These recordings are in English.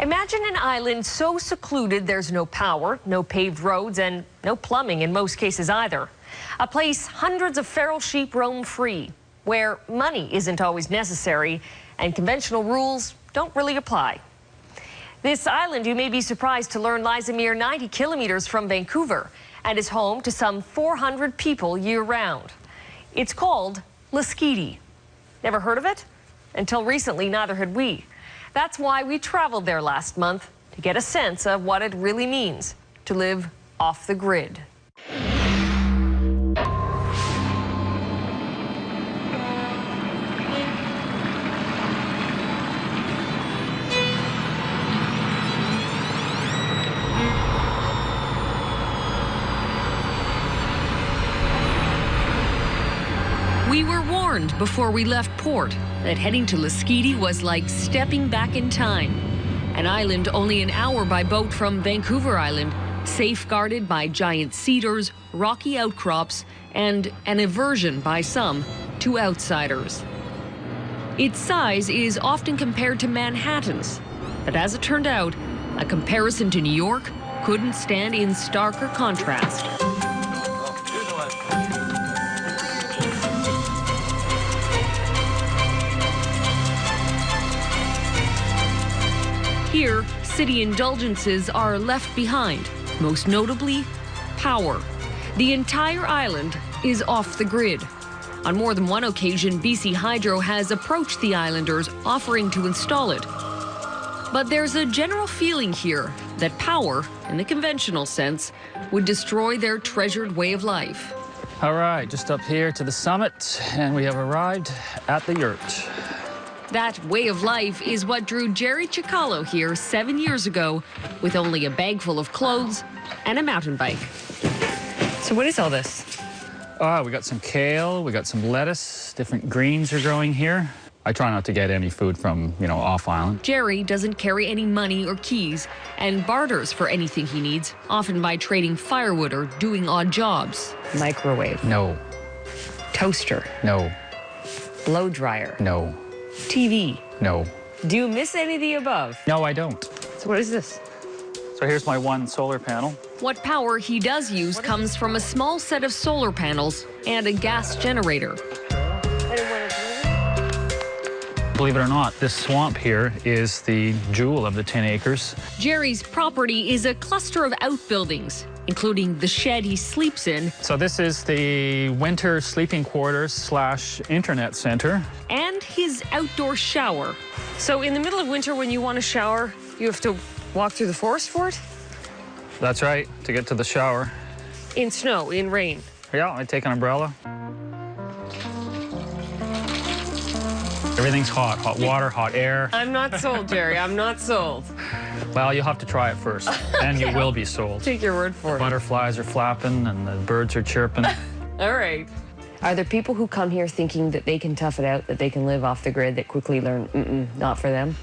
Imagine an island so secluded there's no power, no paved roads, and no plumbing in most cases either. A place hundreds of feral sheep roam free, where money isn't always necessary and conventional rules don't really apply. This island, you may be surprised to learn, lies a mere 90 kilometers from Vancouver and is home to some 400 people year-round. It's called Lasqueti. Never heard of it? Until recently, neither had we. That's why we traveled there last month, to get a sense of what it really means to live off the grid. We were warned before we left port that heading to Lasqueti was like stepping back in time. An island only an hour by boat from Vancouver Island, safeguarded by giant cedars, rocky outcrops, and an aversion by some to outsiders. Its size is often compared to Manhattan's, but as it turned out, a comparison to New York couldn't stand in starker contrast. Here, city indulgences are left behind, most notably power. The entire island is off the grid. On more than one occasion, BC Hydro has approached the islanders offering to install it. But there's a general feeling here that power, in the conventional sense, would destroy their treasured way of life. All right, just up here to the summit, and we have arrived at the yurt. That way of life is what drew Jerry Chicalo here 7 years ago with only a bag full of clothes and a mountain bike. So what is all this? We got some kale, we got some lettuce, different greens are growing here. I try not to get any food from, off island. Jerry doesn't carry any money or keys and barters for anything he needs, often by trading firewood or doing odd jobs. Microwave. No. Toaster. No. Blow dryer. No. TV. No. Do you miss any of the above? No, I don't. So what is this? So here's my one solar panel. What power he does use comes from a small set of solar panels and a gas generator. Believe it or not, this swamp here is the jewel of the 10 acres. Jerry's property is a cluster of outbuildings, including the shed he sleeps in. So this is the winter sleeping quarters / internet center. And his outdoor shower. So in the middle of winter, when you want to shower, you have to walk through the forest for it? That's right, to get to the shower. In snow, in rain. Yeah, I take an umbrella. Everything's hot. Hot water, hot air. I'm not sold, Jerry. I'm not sold. Well, you'll have to try it first, and you will be sold. Take your word for it. Butterflies are flapping, and the birds are chirping. All right. Are there people who come here thinking that they can tough it out, that they can live off the grid, that quickly learn, not for them?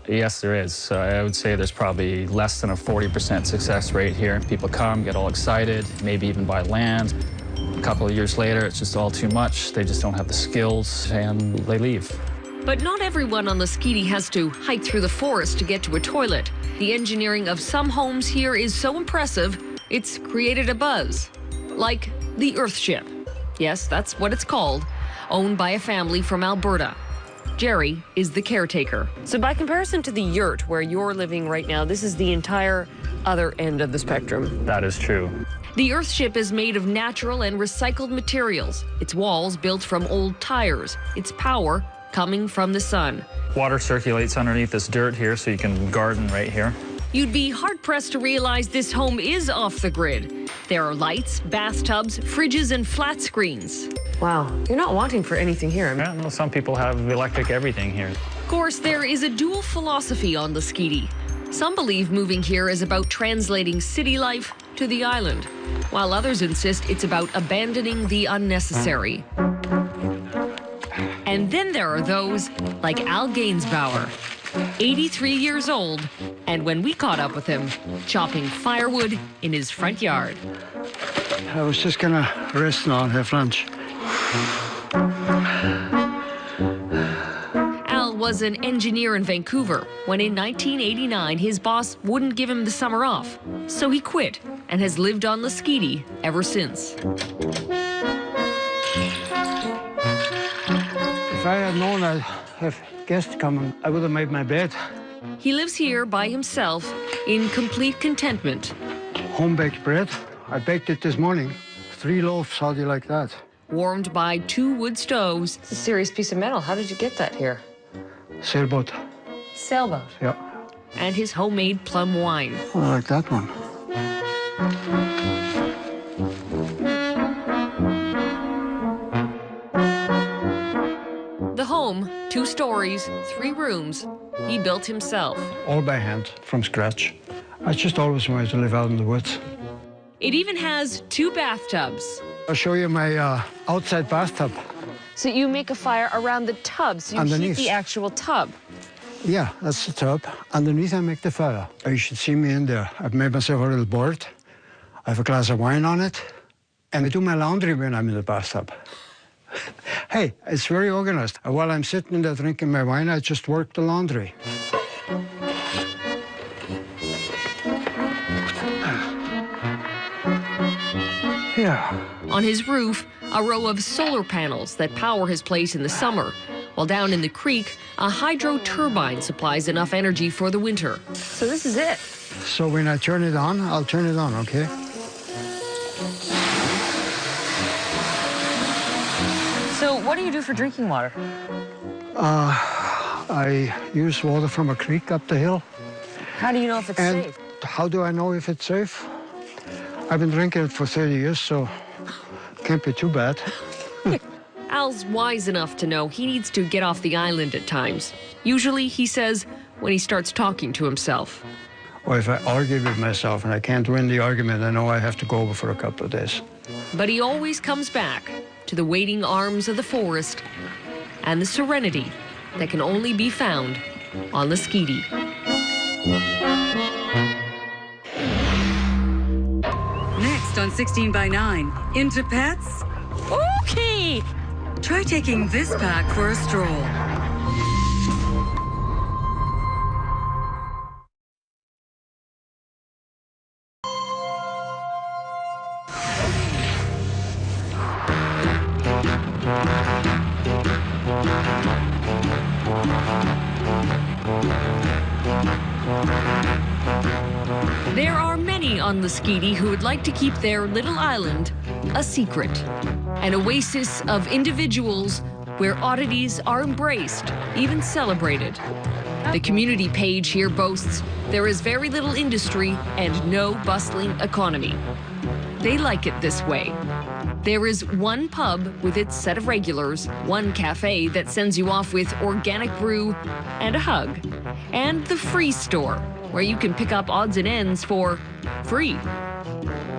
Yes, there is. I would say there's probably less than a 40% success rate here. People come, get all excited, maybe even buy land. A couple of years later, it's just all too much. They just don't have the skills, and they leave. But not everyone on Lasqueti has to hike through the forest to get to a toilet. The engineering of some homes here is so impressive, it's created a buzz. Like the Earthship. Yes, that's what it's called, owned by a family from Alberta. Jerry is the caretaker. So by comparison to the yurt where you're living right now, this is the entire other end of the spectrum. That is true. The Earthship is made of natural and recycled materials. Its walls built from old tires. Its power coming from the sun. Water circulates underneath this dirt here, so you can garden right here. You'd be hard-pressed to realize this home is off the grid. There are lights, bathtubs, fridges, and flat screens. Wow, you're not wanting for anything here. Yeah, well, some people have electric everything here. Of course, there is a dual philosophy on Lasqueti. Some believe moving here is about translating city life to the island, while others insist it's about abandoning the unnecessary. And then there are those like Al Gainsbauer, 83 years old, and when we caught up with him, chopping firewood in his front yard. I was just gonna rest now and have lunch. Al was was an engineer in Vancouver when in 1989 his boss wouldn't give him the summer off. So he quit and has lived on Lasqueti ever since. If I had known I'd have guests coming, I would have made my bed. He lives here by himself in complete contentment. Home-baked bread. I baked it this morning. 3 loaves, how do you like that? Warmed by 2 wood stoves. It's a serious piece of metal. How did you get that here? Sailboat. Sailboat. Yeah. And his homemade plum wine. I like that one. The home, 2 stories, 3 rooms, he built himself. All by hand, from scratch. I just always wanted to live out in the woods. It even has 2 bathtubs. I'll show you my outside bathtub. So you make a fire around the tub, so you Underneath. heat the actual tub. Yeah, that's the tub. Underneath I make the fire. You should see me in there. I've made myself a little board. I have a glass of wine on it. And I do my laundry when I'm in the bathtub. Hey, it's very organized. While I'm sitting there drinking my wine, I just work the laundry. Yeah. On his roof, a row of solar panels that power his place in the summer, while down in the creek, a hydro turbine supplies enough energy for the winter. So this is it. So when I turn it on, I'll turn it on, okay? So what do you do for drinking water? I use water from a creek up the hill. How do you know if it's And safe? how do I know if it's safe? I've been drinking it for 30 years, so can't be too bad. Al's wise enough to know he needs to get off the island at times. Usually, he says, when he starts talking to himself. Or if I argue with myself and I can't win the argument, I know I have to go over for a couple of days. But he always comes back to the waiting arms of the forest and the serenity that can only be found on Lasqueti. Next on 16 by 9, into pets? Okay. Try taking this pack for a stroll. There are many on Lasqueti who would like to keep their little island a secret. An oasis of individuals where oddities are embraced, even celebrated. The community page here boasts there is very little industry and no bustling economy. They like it this way. There is one pub with its set of regulars, one cafe that sends you off with organic brew and a hug, and the free store, where you can pick up odds and ends for free.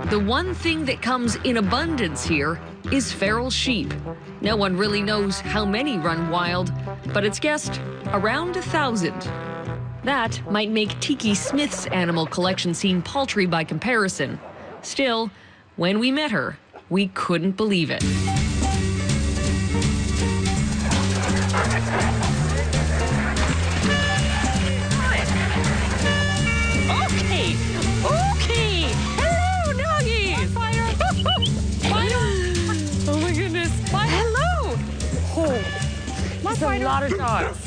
The one thing that comes in abundance here is feral sheep. No one really knows how many run wild, but it's guessed around 1,000. That might make Tiki Smith's animal collection seem paltry by comparison. Still, when we met her, we couldn't believe it. Okay. Hello, doggies. Fire. Oh my goodness. Hello. Oh, that's a lot of dogs.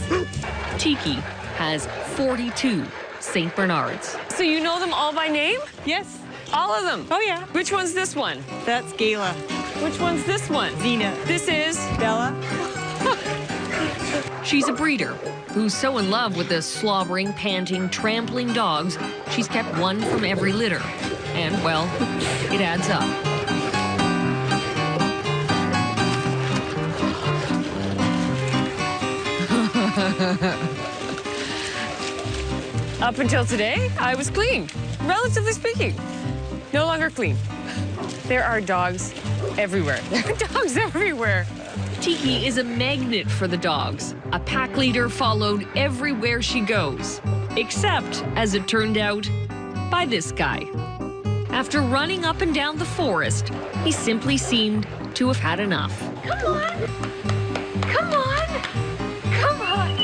Tiki has 42 St. Bernards. So you know them all by name? Yes. All of them? Oh, yeah. Which one's this one? That's Gayla. Which one's this one? Zena. This is? Bella. She's a breeder who's so in love with the slobbering, panting, trampling dogs, she's kept one from every litter. And, well, it adds up. Up until today, I was clean, relatively speaking. No longer clean. There are dogs everywhere. There are dogs everywhere. Tiki is a magnet for the dogs, a pack leader followed everywhere she goes. Except, as it turned out, by this guy. After running up and down the forest, he simply seemed to have had enough. Come on. Come on. Come on.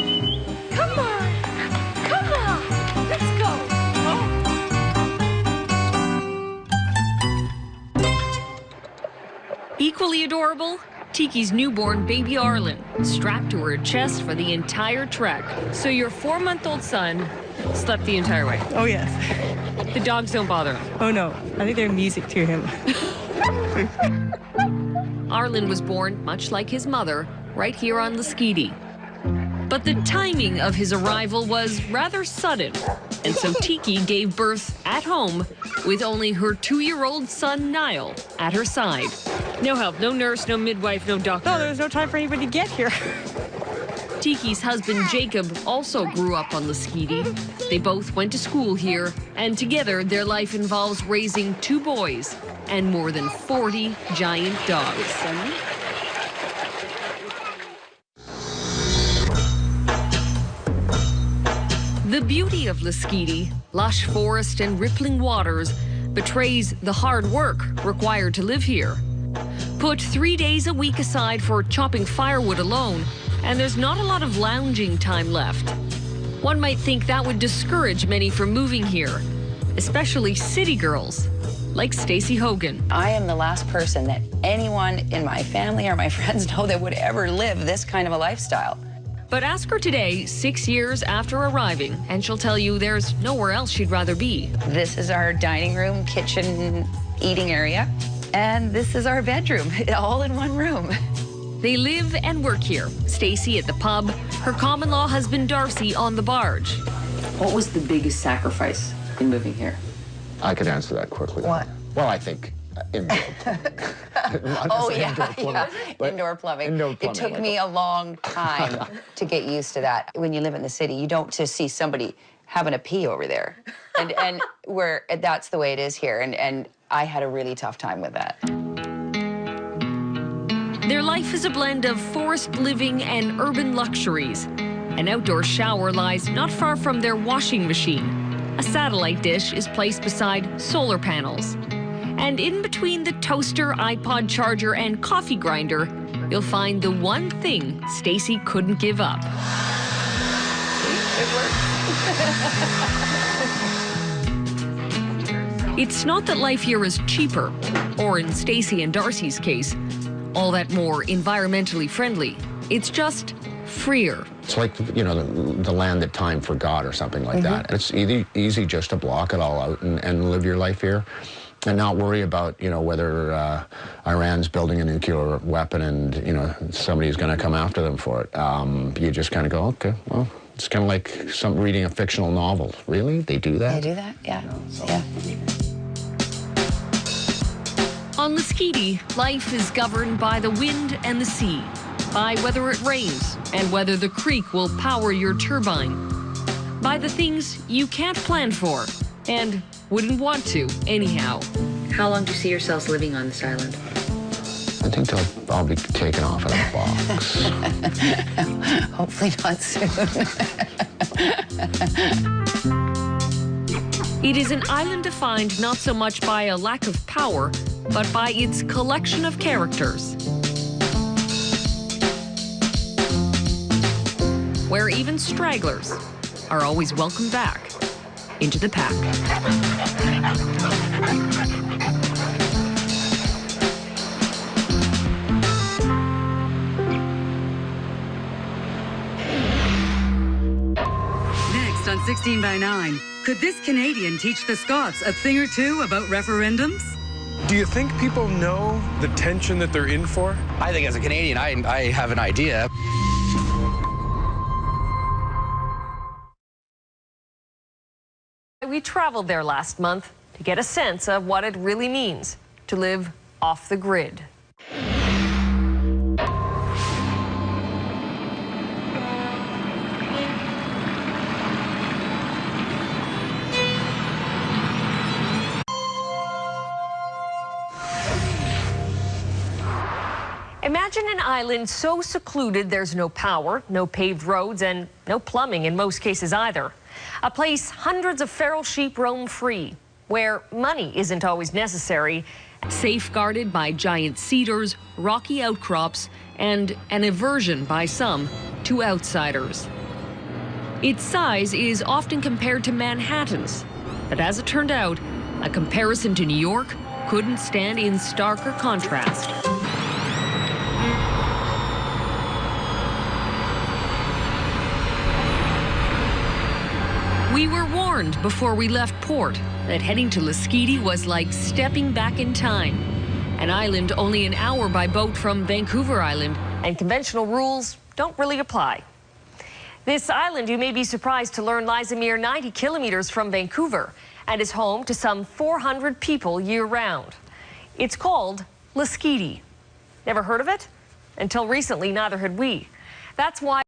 Equally adorable, Tiki's newborn baby Arlen, strapped to her chest for the entire trek. So your 4-month-old son slept the entire way. Oh, yes. The dogs don't bother him. Oh, no. I think they're music to him. Arlen was born, much like his mother, right here on Lasqueti. But the timing of his arrival was rather sudden, and so Tiki gave birth at home with only her 2-year-old son, Niall, at her side. No help, no nurse, no midwife, no doctor. No, there was no time for anybody to get here. Tiki's husband, Jacob, also grew up on Lasqueti. They both went to school here, and together their life involves raising 2 boys and more than 40 giant dogs. The beauty of Lasqueti, lush forest and rippling waters, betrays the hard work required to live here. Put 3 days a week aside for chopping firewood alone, and there's not a lot of lounging time left. One might think that would discourage many from moving here, especially city girls, like Stacey Hogan. I am the last person that anyone in my family or my friends know that would ever live this kind of a lifestyle. But ask her today, 6 years after arriving, and she'll tell you there's nowhere else she'd rather be. This is our dining room, kitchen, eating area, and this is our bedroom, all in one room. They live and work here. Stacey at the pub, her common-law husband Darcy on the barge. What was the biggest sacrifice in moving here? I could answer that quickly. What? Well, I think indoor plumbing. Oh, yeah, indoor plumbing, yeah. Indoor plumbing. Indoor plumbing. It took me a long time to get used to that. When you live in the city, you don't just see somebody having a pee over there. And where that's the way it is here. And I had a really tough time with that. Their life is a blend of forest living and urban luxuries. An outdoor shower lies not far from their washing machine. A satellite dish is placed beside solar panels. And in between the toaster, iPod charger, and coffee grinder, you'll find the one thing Stacey couldn't give up. It works. It's not that life here is cheaper, or in Stacey and Darcy's case, all that more environmentally friendly. It's just freer. It's like, you know, the land that time forgot or something like that. It's easy just to block it all out and live your life here and not worry about, you know, whether Iran's building a nuclear weapon and, you know, somebody's going to come after them for it. You just kind of go, okay, well, it's kind of like reading a fictional novel. Really? They do that? They do that? Yeah. Yeah. On Lasqueti, life is governed by the wind and the sea, by whether it rains and whether the creek will power your turbine, by the things you can't plan for and wouldn't want to anyhow. How long do you see yourselves living on this island? I think I'll be taken off in a box. Hopefully not soon. It is an island defined not so much by a lack of power, but by its collection of characters. Where even stragglers are always welcome back into the pack. Next on 16 by 9, could this Canadian teach the Scots a thing or two about referendums? Do you think people know the tension that they're in for? I think as a Canadian, I have an idea. We traveled there last month to get a sense of what it really means to live off the grid. Imagine an island so secluded there's no power, no paved roads, and no plumbing in most cases either. A place hundreds of feral sheep roam free, where money isn't always necessary, safeguarded by giant cedars, rocky outcrops, and an aversion by some to outsiders. Its size is often compared to Manhattan's, but as it turned out, a comparison to New York couldn't stand in starker contrast. We were warned before we left port that heading to Lasqueti was like stepping back in time. An island only an hour by boat from Vancouver Island, and conventional rules don't really apply. This island, you may be surprised to learn, lies a mere 90 kilometers from Vancouver and is home to some 400 people year-round. It's called Lasqueti. Never heard of it? Until recently, neither had we. That's why